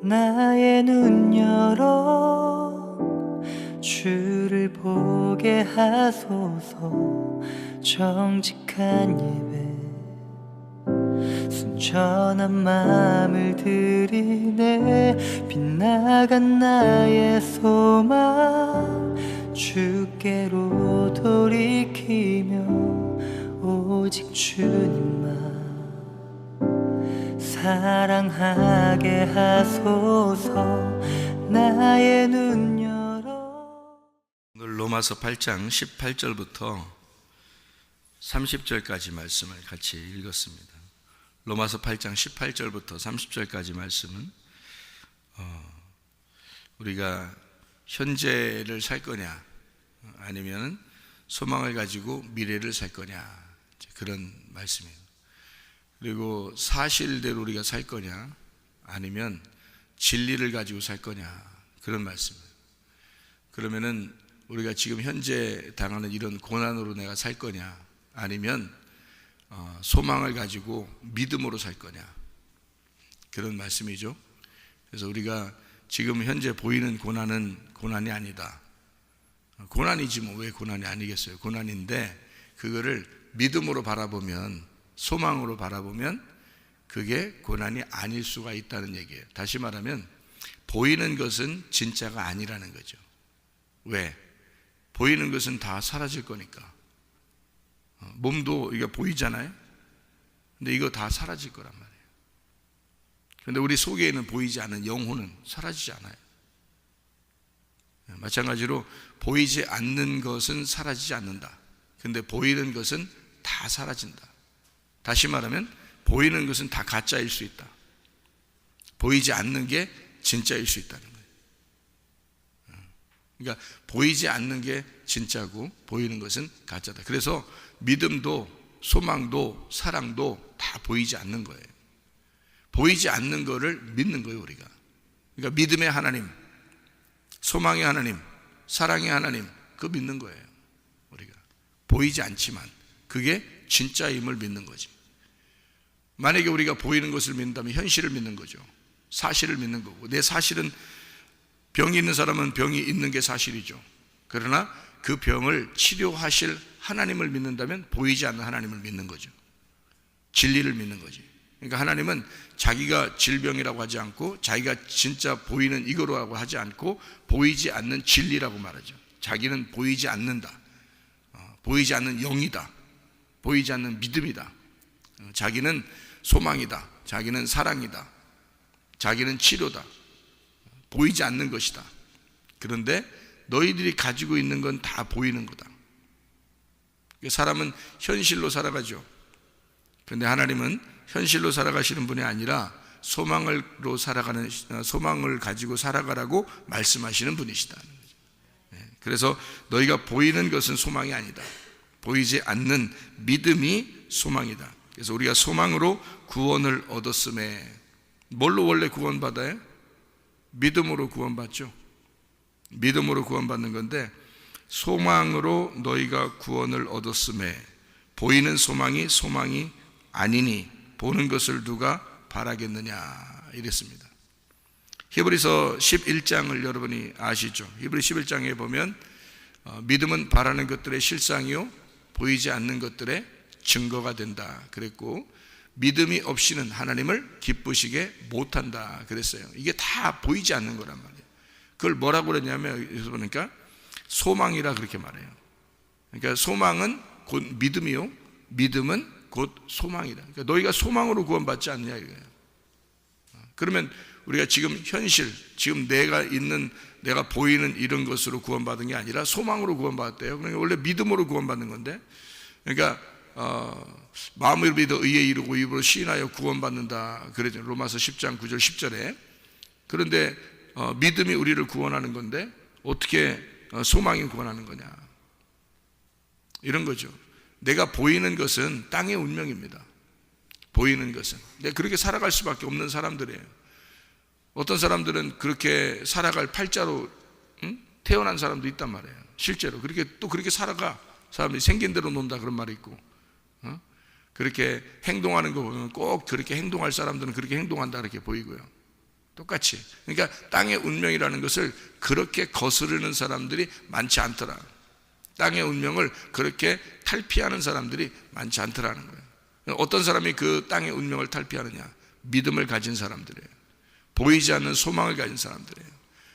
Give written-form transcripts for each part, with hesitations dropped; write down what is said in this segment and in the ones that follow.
나의 눈 열어 주를 보게 하소서. 정직한 예배 순전한 마음을 드리네. 빗나간 나의 소망 주께로 돌이키며 오직 주님만 사랑하게 하소서. 나의 눈 열어. 오늘 로마서 8장 18절부터 30절까지 말씀을 같이 읽었습니다. 로마서 8장 18절부터 30절까지 말씀은 우리가 현재를 살 거냐 아니면 소망을 가지고 미래를 살 거냐, 그런 말씀이에요. 그리고 사실대로 우리가 살 거냐 아니면 진리를 가지고 살 거냐, 그런 말씀이에요. 그러면은 우리가 지금 현재 당하는 이런 고난으로 내가 살 거냐 아니면 소망을 가지고 믿음으로 살 거냐, 그런 말씀이죠. 그래서 우리가 지금 현재 보이는 고난은 고난이 아니다. 고난이지 뭐 왜 고난이 아니겠어요. 고난인데 그거를 믿음으로 바라보면, 소망으로 바라보면 그게 고난이 아닐 수가 있다는 얘기예요. 다시 말하면 보이는 것은 진짜가 아니라는 거죠. 왜? 보이는 것은 다 사라질 거니까. 몸도 이게 보이잖아요. 근데 이거 다 사라질 거란 말이에요. 근데 우리 속에 있는 보이지 않는 영혼은 사라지지 않아요. 마찬가지로 보이지 않는 것은 사라지지 않는다. 근데 보이는 것은 다 사라진다. 다시 말하면 보이는 것은 다 가짜일 수 있다. 보이지 않는 게 진짜일 수 있다는 거예요. 그러니까 보이지 않는 게 진짜고 보이는 것은 가짜다. 그래서 믿음도 소망도 사랑도 다 보이지 않는 거예요. 보이지 않는 거를 믿는 거예요, 우리가. 그러니까 믿음의 하나님, 소망의 하나님, 사랑의 하나님, 그거 믿는 거예요, 우리가. 보이지 않지만 그게 진짜임을 믿는 거지. 만약에 우리가 보이는 것을 믿는다면 현실을 믿는 거죠. 사실을 믿는 거고, 내 사실은 병이 있는 사람은 병이 있는 게 사실이죠. 그러나 그 병을 치료하실 하나님을 믿는다면 보이지 않는 하나님을 믿는 거죠. 진리를 믿는 거지. 그러니까 하나님은 자기가 질병이라고 하지 않고 자기가 진짜 보이는 이거라고 하지 않고 보이지 않는 진리라고 말하죠. 자기는 보이지 않는다. 보이지 않는 영이다. 보이지 않는 믿음이다. 자기는 소망이다. 자기는 사랑이다. 자기는 치료다. 보이지 않는 것이다. 그런데 너희들이 가지고 있는 건 다 보이는 거다. 사람은 현실로 살아가죠. 그런데 하나님은 현실로 살아가시는 분이 아니라 소망으로 살아가는, 소망을 가지고 살아가라고 말씀하시는 분이시다. 그래서 너희가 보이는 것은 소망이 아니다. 보이지 않는 믿음이 소망이다. 그래서 우리가 소망으로 구원을 얻었음에, 뭘로 원래 구원받아요? 믿음으로 구원받죠. 믿음으로 구원받는 건데, 소망으로 너희가 구원을 얻었음에 보이는 소망이 소망이 아니니 보는 것을 누가 바라겠느냐, 이랬습니다. 히브리서 11장을 여러분이 아시죠? 히브리 11장에 보면 믿음은 바라는 것들의 실상이요 보이지 않는 것들의 증거가 된다 그랬고, 믿음이 없이는 하나님을 기쁘시게 못한다 그랬어요. 이게 다 보이지 않는 거란 말이에요. 그걸 뭐라고 그랬냐면, 여기서 보니까 소망이라 그렇게 말해요. 그러니까 소망은 곧 믿음이요, 믿음은 곧 소망이다. 그러니까 너희가 소망으로 구원받지 않느냐 이거예요. 그러면 우리가 지금 현실, 지금 내가 보이는 이런 것으로 구원받은 게 아니라 소망으로 구원받았대요. 그러니까 원래 믿음으로 구원받는 건데, 그러니까 마음으로 믿어 의에 이르고 입으로 시인하여 구원받는다 그러죠. 로마서 10장 9절 10절에. 그런데 믿음이 우리를 구원하는 건데 어떻게 소망이 구원하는 거냐, 이런 거죠. 내가 보이는 것은 땅의 운명입니다. 보이는 것은 내가 그렇게 살아갈 수밖에 없는 사람들이에요. 어떤 사람들은 그렇게 살아갈 팔자로 태어난 사람도 있단 말이에요. 실제로 그렇게 살아가. 사람들이 생긴 대로 논다 그런 말이 있고, 그렇게 행동하는 거 보면 꼭 그렇게 행동할 사람들은 그렇게 행동한다 이렇게 보이고요. 똑같이. 그러니까 땅의 운명이라는 것을 그렇게 거스르는 사람들이 많지 않더라. 땅의 운명을 그렇게 탈피하는 사람들이 많지 않더라는 거예요. 어떤 사람이 그 땅의 운명을 탈피하느냐? 믿음을 가진 사람들이에요. 보이지 않는 소망을 가진 사람들이에요.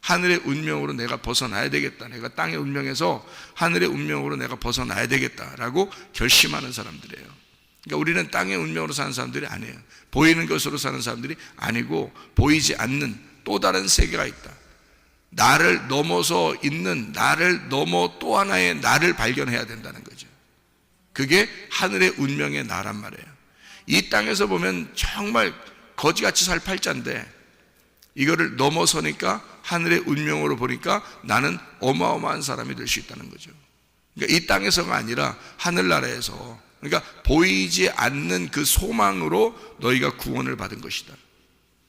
하늘의 운명으로 내가 벗어나야 되겠다. 내가 땅의 운명에서 하늘의 운명으로 내가 벗어나야 되겠다라고 결심하는 사람들이에요. 그러니까 우리는 땅의 운명으로 사는 사람들이 아니에요. 보이는 것으로 사는 사람들이 아니고 보이지 않는 또 다른 세계가 있다. 나를 넘어서 있는, 나를 넘어 또 하나의 나를 발견해야 된다는 거죠. 그게 하늘의 운명의 나란 말이에요. 이 땅에서 보면 정말 거지같이 살 팔자인데 이거를 넘어서니까 하늘의 운명으로 보니까 나는 어마어마한 사람이 될 수 있다는 거죠. 그러니까 이 땅에서가 아니라 하늘나라에서, 그러니까 보이지 않는 그 소망으로 너희가 구원을 받은 것이다.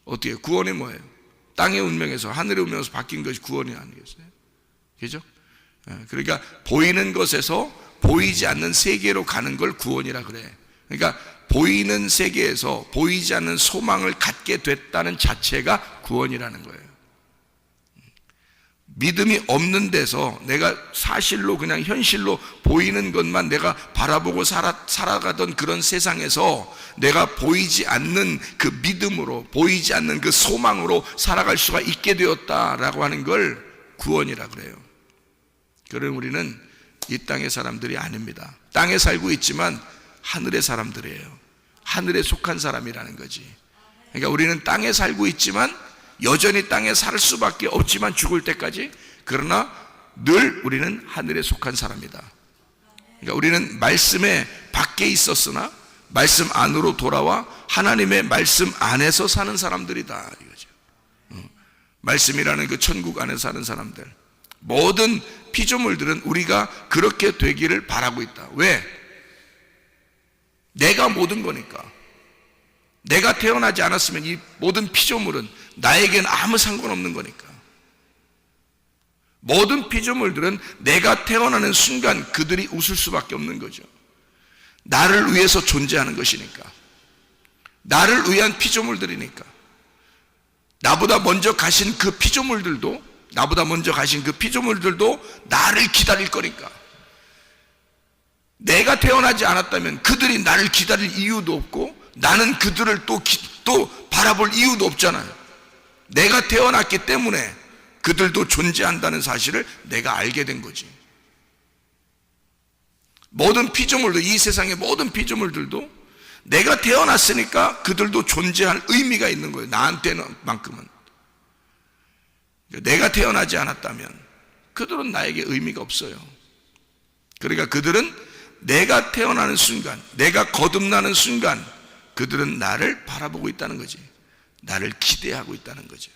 어떻게? 구원이 뭐예요? 땅의 운명에서 하늘의 운명에서 바뀐 것이 구원이 아니겠어요? 그죠? 그러니까 보이는 것에서 보이지 않는 세계로 가는 걸 구원이라 그래. 그러니까 보이는 세계에서 보이지 않는 소망을 갖게 됐다는 자체가 구원이라는 거예요. 믿음이 없는 데서 내가 사실로 그냥 현실로 보이는 것만 내가 바라보고 살아가던 그런 세상에서 내가 보이지 않는 그 믿음으로, 보이지 않는 그 소망으로 살아갈 수가 있게 되었다라고 하는 걸 구원이라 그래요. 그럼 우리는 이 땅의 사람들이 아닙니다. 땅에 살고 있지만 하늘의 사람들이에요. 하늘에 속한 사람이라는 거지. 그러니까 우리는 땅에 살고 있지만 여전히 땅에 살 수밖에 없지만 죽을 때까지, 그러나 늘 우리는 하늘에 속한 사람이다. 그러니까 우리는 말씀의 밖에 있었으나 말씀 안으로 돌아와 하나님의 말씀 안에서 사는 사람들이다 이거죠. 말씀이라는 그 천국 안에 사는 사람들, 모든 피조물들은 우리가 그렇게 되기를 바라고 있다. 왜? 내가 모든 거니까. 내가 태어나지 않았으면 이 모든 피조물은 나에게는 아무 상관없는 거니까. 모든 피조물들은 내가 태어나는 순간 그들이 웃을 수밖에 없는 거죠. 나를 위해서 존재하는 것이니까. 나를 위한 피조물들이니까. 나보다 먼저 가신 그 피조물들도 나를 기다릴 거니까. 내가 태어나지 않았다면 그들이 나를 기다릴 이유도 없고 나는 그들을 또 바라볼 이유도 없잖아요. 내가 태어났기 때문에 그들도 존재한다는 사실을 내가 알게 된 거지. 모든 피조물도, 이 세상의 모든 피조물들도 내가 태어났으니까 그들도 존재할 의미가 있는 거예요. 나한테만큼은. 내가 태어나지 않았다면 그들은 나에게 의미가 없어요. 그러니까 그들은 내가 태어나는 순간, 내가 거듭나는 순간 그들은 나를 바라보고 있다는 거지. 나를 기대하고 있다는 거죠.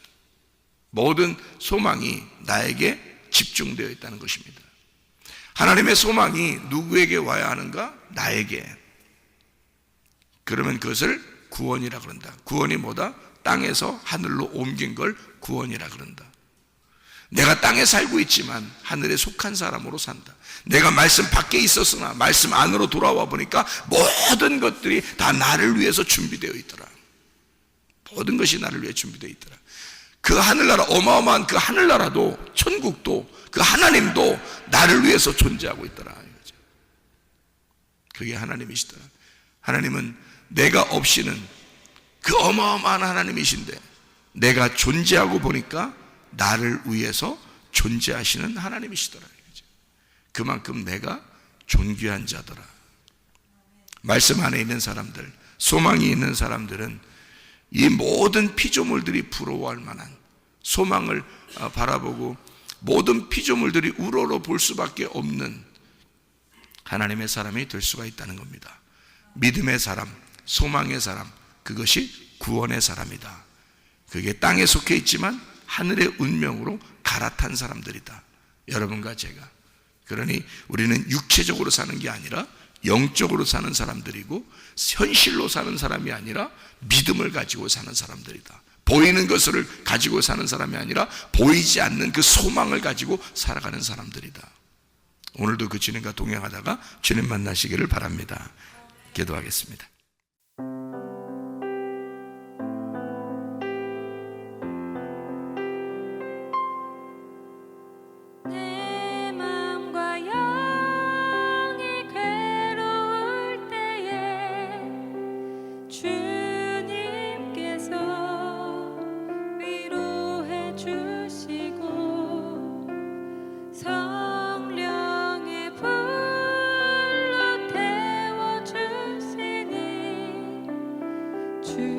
모든 소망이 나에게 집중되어 있다는 것입니다. 하나님의 소망이 누구에게 와야 하는가? 나에게. 그러면 그것을 구원이라 그런다. 구원이 뭐다? 땅에서 하늘로 옮긴 걸 구원이라 그런다. 내가 땅에 살고 있지만 하늘에 속한 사람으로 산다. 내가 말씀 밖에 있었으나 말씀 안으로 돌아와 보니까 모든 것들이 다 나를 위해서 준비되어 있더라. 모든 것이 나를 위해 준비되어 있더라. 그 하늘나라, 어마어마한 그 하늘나라도, 천국도, 그 하나님도 나를 위해서 존재하고 있더라. 그게 하나님이시더라. 하나님은 내가 없이는 그 어마어마한 하나님이신데 내가 존재하고 보니까 나를 위해서 존재하시는 하나님이시더라. 그만큼 내가 존귀한 자더라. 말씀 안에 있는 사람들, 소망이 있는 사람들은 이 모든 피조물들이 부러워할 만한 소망을 바라보고 모든 피조물들이 우러러 볼 수밖에 없는 하나님의 사람이 될 수가 있다는 겁니다. 믿음의 사람, 소망의 사람, 그것이 구원의 사람이다. 그게 땅에 속해 있지만 하늘의 운명으로 갈아탄 사람들이다. 여러분과 제가. 그러니 우리는 육체적으로 사는 게 아니라 영적으로 사는 사람들이고, 현실로 사는 사람이 아니라 믿음을 가지고 사는 사람들이다. 보이는 것을 가지고 사는 사람이 아니라 보이지 않는 그 소망을 가지고 살아가는 사람들이다. 오늘도 그 주님과 동행하다가 주님 만나시기를 바랍니다. 기도하겠습니다. 주